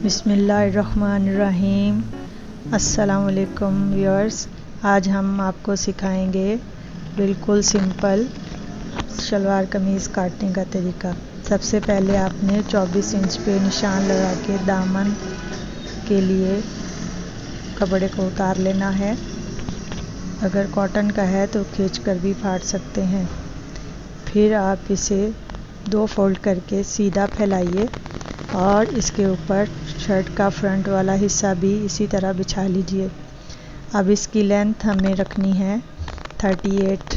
बिस्मिल्लाहिर्रहमानिर्रहीम। अस्सलाम वालेकुम व्यूअर्स। आज हम आपको सिखाएंगे बिल्कुल सिंपल शलवार कमीज़ काटने का तरीका। सबसे पहले आपने 24 इंच पे निशान लगा के दामन के लिए कपड़े को उतार लेना है। अगर कॉटन का है तो खींच कर भी फाड़ सकते हैं। फिर आप इसे 2 फोल्ड करके सीधा फैलाइए और इसके ऊपर शर्ट का फ्रंट वाला हिस्सा भी इसी तरह बिछा लीजिए। अब इसकी लेंथ हमें रखनी है 38,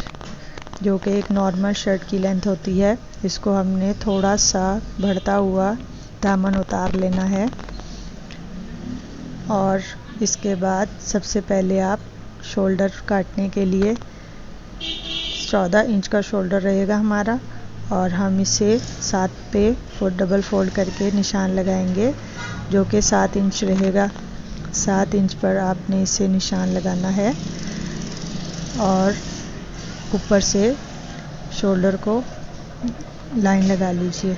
जो कि एक नॉर्मल शर्ट की लेंथ होती है। इसको हमने थोड़ा सा बढ़ता हुआ दामन उतार लेना है। और इसके बाद सबसे पहले आप शोल्डर काटने के लिए 14 इंच का शोल्डर रहेगा हमारा, और हम इसे 7 पे डबल फोल्ड करके निशान लगाएंगे, जो कि 7 इंच रहेगा। 7 इंच पर आपने इसे निशान लगाना है और ऊपर से शोल्डर को लाइन लगा लीजिए।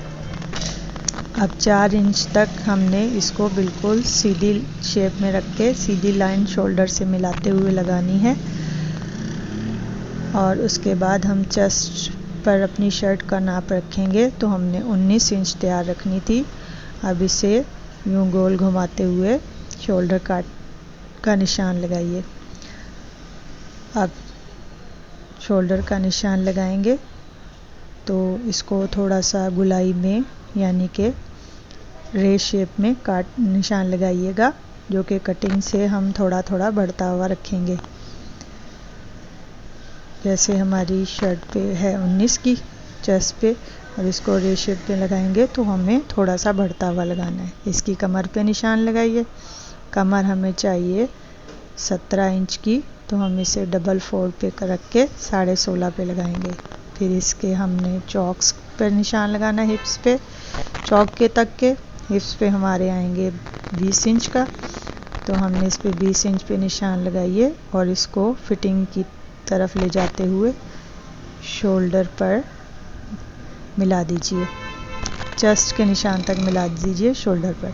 अब 4 इंच तक हमने इसको बिल्कुल सीधी शेप में रख के सीधी लाइन शोल्डर से मिलाते हुए लगानी है। और उसके बाद हम चेस्ट पर अपनी शर्ट का नाप रखेंगे, तो हमने 19 इंच तैयार रखनी थी। अब इसे यूं गोल घुमाते हुए शोल्डर का निशान लगाइए। अब शोल्डर का निशान लगाएंगे तो इसको थोड़ा सा गुलाई में यानी कि रे शेप में निशान लगाइएगा, जो कि कटिंग से हम थोड़ा थोड़ा बढ़ता हुआ रखेंगे। जैसे हमारी शर्ट पे है 19 की चेस्ट पे, और इसको रे शेप पे लगाएंगे तो हमें थोड़ा सा बढ़ता हुआ लगाना है। इसकी कमर पे निशान लगाइए। कमर हमें चाहिए 17 इंच की, तो हम इसे डबल फोल्ड पे रख के 16.5 पे लगाएंगे। फिर इसके हमने चौक्स पर निशान लगाना है, हिप्स पे चौक के तक के। हिप्स पे हमारे आएंगे 20 इंच का, तो हमने इस पे 20 इंच पे निशान लगाइए और इसको फिटिंग की तरफ ले जाते हुए शोल्डर पर मिला दीजिए। चेस्ट के निशान तक मिला दीजिए शोल्डर पर।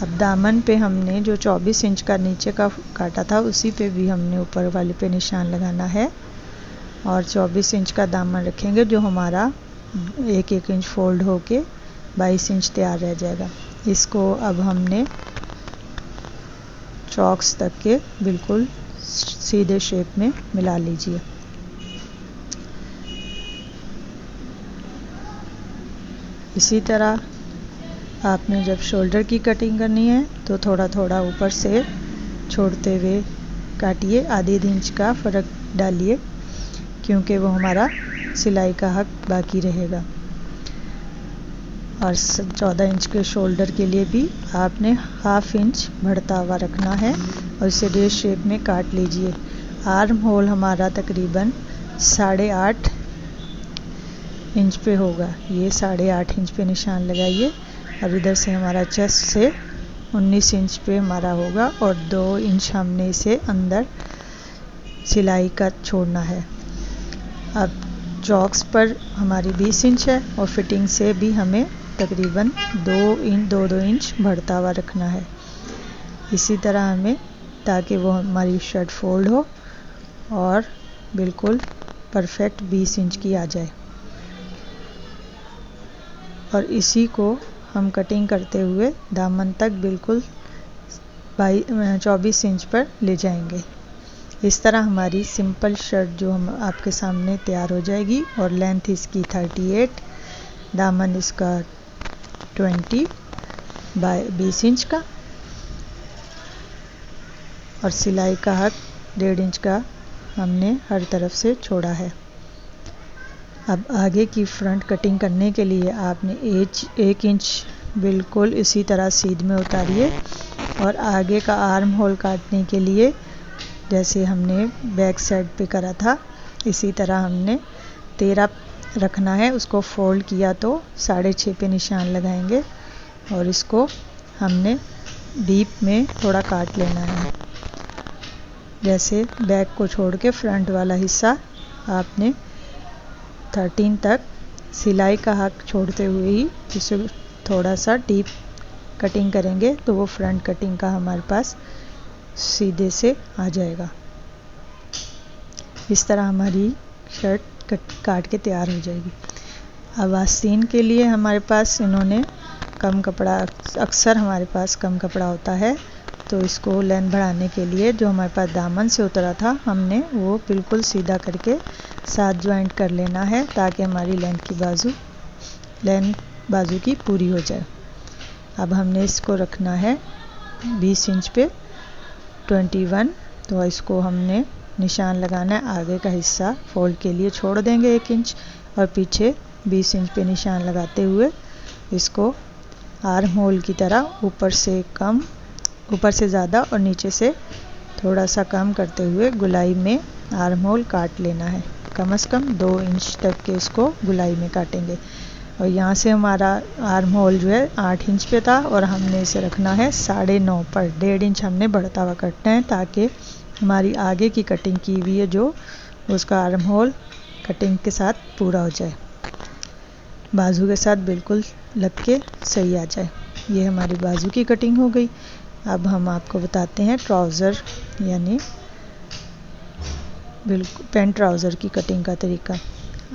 अब दामन पे हमने जो 24 इंच का नीचे का काटा था, उसी पे भी हमने ऊपर वाले पे निशान लगाना है और 24 इंच का दामन रखेंगे, जो हमारा 1-1 इंच फोल्ड होके 22 इंच तैयार रह जाएगा। इसको अब हमने चौक्स तक के बिल्कुल सीधे शेप में मिला लीजिए। इसी तरह आपने जब शोल्डर की कटिंग करनी है तो थोड़ा थोड़ा ऊपर से छोड़ते हुए काटिए। आधे इंच का फ़र्क डालिए, क्योंकि वो हमारा सिलाई का हक बाकी रहेगा। और 14 इंच के शोल्डर के लिए भी आपने हाफ इंच बढ़ता हुआ रखना है और इसे रे शेप में काट लीजिए। आर्म होल हमारा तकरीबन 8.5 इंच पे होगा। ये 8.5 इंच पे निशान लगाइए और इधर से हमारा चेस्ट से 19 इंच पे हमारा होगा और 2 इंच हमने इसे अंदर सिलाई का छोड़ना है। अब चौक्स पर हमारी 20 इंच है और फिटिंग से भी हमें तकरीबन 2 इंच बढ़ता हुआ रखना है। इसी तरह हमें, ताकि वो हमारी शर्ट फोल्ड हो और बिल्कुल परफेक्ट 20 इंच की आ जाए। और इसी को हम कटिंग करते हुए दामन तक बिल्कुल 24 इंच पर ले जाएंगे। इस तरह हमारी सिंपल शर्ट जो हम आपके सामने तैयार हो जाएगी। और लेंथ इसकी 38, दामन इसका 20 बाय 20 इंच का, और सिलाई का हक 1.5 इंच का हमने हर तरफ से छोड़ा है। अब आगे की फ्रंट कटिंग करने के लिए आपने 1 इंच बिल्कुल इसी तरह सीध में उतारिए। और आगे का आर्म होल काटने के लिए जैसे हमने बैक साइड पे करा था, इसी तरह हमने 13 रखना है। उसको फोल्ड किया तो 6.5 पे निशान लगाएंगे और इसको हमने डीप में थोड़ा काट लेना है। जैसे बैक को छोड़ के फ्रंट वाला हिस्सा आपने 13 तक सिलाई का हक छोड़ते हुए ही इसे थोड़ा सा डीप कटिंग करेंगे तो वो फ्रंट कटिंग का हमारे पास सीधे से आ जाएगा। इस तरह हमारी शर्ट काट के तैयार हो जाएगी। अब आस्तीन के लिए हमारे पास इन्होंने कम कपड़ा, अक्सर हमारे पास कम कपड़ा होता है, तो इसको लेंथ बढ़ाने के लिए जो हमारे पास दामन से उतरा था हमने वो बिल्कुल सीधा करके 7 ज्वाइंट कर लेना है ताकि हमारी लेंथ बाजू की पूरी हो जाए। अब हमने इसको रखना है 20 इंच पे 21, तो इसको हमने निशान लगाना है। आगे का हिस्सा फोल्ड के लिए छोड़ देंगे 1 इंच और पीछे 20 इंच पे निशान लगाते हुए इसको आर्म होल की तरह ऊपर से ज़्यादा और नीचे से थोड़ा सा कम करते हुए गुलाई में आर्म होल काट लेना है। कम से कम 2 इंच तक के इसको गुलाई में काटेंगे। और यहाँ से हमारा आर्म होल जो है 8 इंच पे था और हमने इसे रखना है 9.5 पर। 1.5 इंच हमने बढ़ता हुआ काटना है ताकि हमारी आगे की कटिंग की हुई है जो उसका आर्म होल कटिंग के साथ पूरा हो जाए, बाजू के साथ बिल्कुल लग के सही आ जाए। ये हमारी बाजू की कटिंग हो गई। अब हम आपको बताते हैं ट्राउज़र यानी बिल्कुल पैंट ट्राउज़र की कटिंग का तरीका।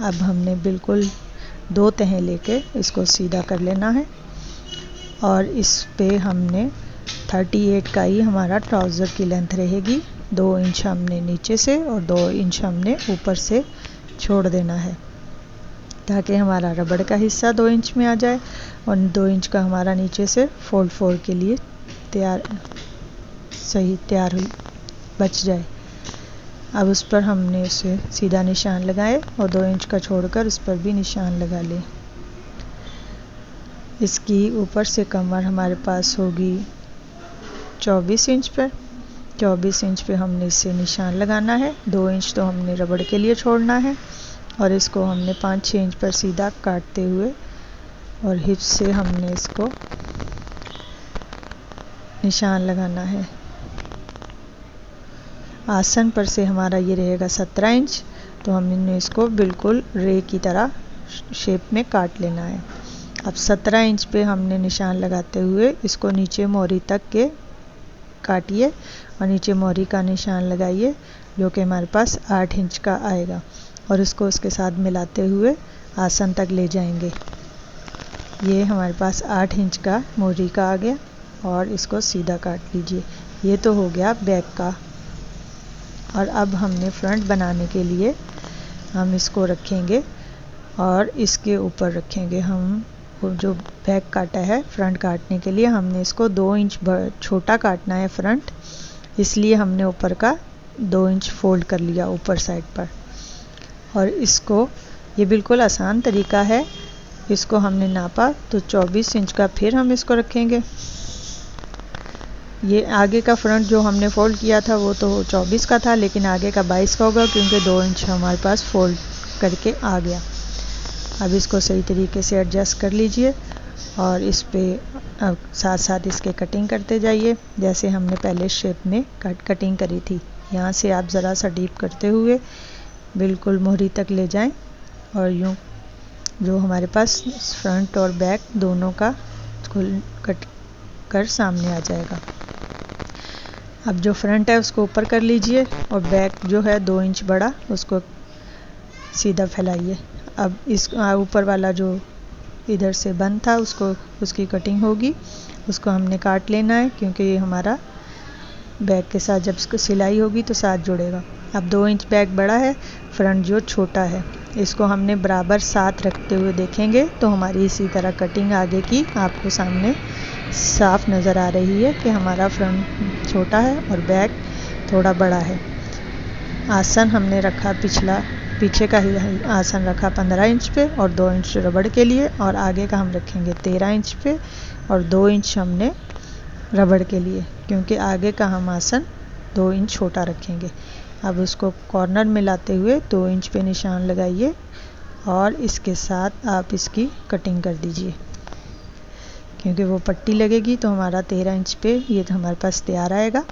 अब हमने बिल्कुल 2 तह लेके इसको सीधा कर लेना है और इस पे हमने 38 का ही हमारा ट्राउज़र की लेंथ रहेगी। 2 इंच हमने नीचे से और 2 इंच हमने ऊपर से छोड़ देना है ताकि हमारा रबड़ का हिस्सा 2 इंच में आ जाए और 2 इंच का हमारा नीचे से फोल्ड के लिए तैयार बच जाए। अब उस पर हमने उसे सीधा निशान लगाए और 2 इंच का छोड़कर उस पर भी निशान लगा लें। इसकी ऊपर से कमर हमारे पास होगी 24 इंच पर। 24 इंच पे हमने इसे निशान लगाना है। 2 इंच तो हमने रबड़ के लिए छोड़ना है और इसको हमने 5-6 इंच पर सीधा काटते हुए और हिप से हमने इसको निशान लगाना है। आसन पर से हमारा ये रहेगा 17 इंच, तो हमने इसको बिल्कुल रे की तरह शेप में काट लेना है। अब 17 इंच पे हमने निशान लगाते हुए इसको नीचे मोहरी तक के काटिए और नीचे मोहरी का निशान लगाइए जो कि हमारे पास 8 इंच का आएगा और इसको उसके साथ मिलाते हुए आसन तक ले जाएंगे। ये हमारे पास 8 इंच का मोहरी का आ गया और इसको सीधा काट लीजिए। ये तो हो गया बैक का। और अब हमने फ्रंट बनाने के लिए हम इसको रखेंगे और इसके ऊपर रखेंगे हम जो बैक काटा है। फ्रंट काटने के लिए हमने इसको 2 इंच छोटा काटना है फ्रंट, इसलिए हमने ऊपर का 2 इंच फोल्ड कर लिया ऊपर साइड पर। और इसको ये बिल्कुल आसान तरीका है। इसको हमने नापा तो 24 इंच का फिर हम इसको रखेंगे। ये आगे का फ्रंट जो हमने फोल्ड किया था वो तो 24 का था, लेकिन आगे का 22 का होगा क्योंकि 2 इंच हमारे पास फोल्ड करके आ गया। अब इसको सही तरीके से एडजस्ट कर लीजिए और इस पे साथ साथ इसके कटिंग करते जाइए जैसे हमने पहले शेप में कटिंग करी थी। यहाँ से आप ज़रा सा डीप करते हुए बिल्कुल मोहरी तक ले जाएं और यूँ जो हमारे पास फ्रंट और बैक दोनों का कट कर सामने आ जाएगा। अब जो फ्रंट है उसको ऊपर कर लीजिए और बैक जो है 2 इंच बड़ा उसको सीधा फैलाइए। अब इस ऊपर वाला जो इधर से बंद था उसकी कटिंग होगी, उसको हमने काट लेना है क्योंकि ये हमारा बैक के साथ जब इसको सिलाई होगी तो साथ जुड़ेगा। अब 2 इंच बैक बड़ा है, फ्रंट जो छोटा है, इसको हमने बराबर साथ रखते हुए देखेंगे तो हमारी इसी तरह कटिंग आगे की आपको सामने साफ नज़र आ रही है कि हमारा फ्रंट छोटा है और बैक थोड़ा बड़ा है। आसन हमने रखा पीछे का ही आसन रखा 15 इंच पे और 2 इंच रबड़ के लिए और आगे का हम रखेंगे 13 इंच पे और 2 इंच हमने रबड़ के लिए क्योंकि आगे का हम आसन 2 इंच छोटा रखेंगे। अब उसको कॉर्नर में लाते हुए 2 इंच पे निशान लगाइए और इसके साथ आप इसकी कटिंग कर दीजिए क्योंकि वो पट्टी लगेगी तो हमारा 13 इंच पे ये तो हमारे पास तैयार आएगा।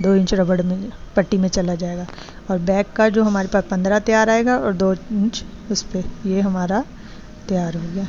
2 इंच रबड़ में पट्टी में चला जाएगा और बैक का जो हमारे पास 15 तैयार आएगा और 2 इंच उस पर ये हमारा तैयार हो गया।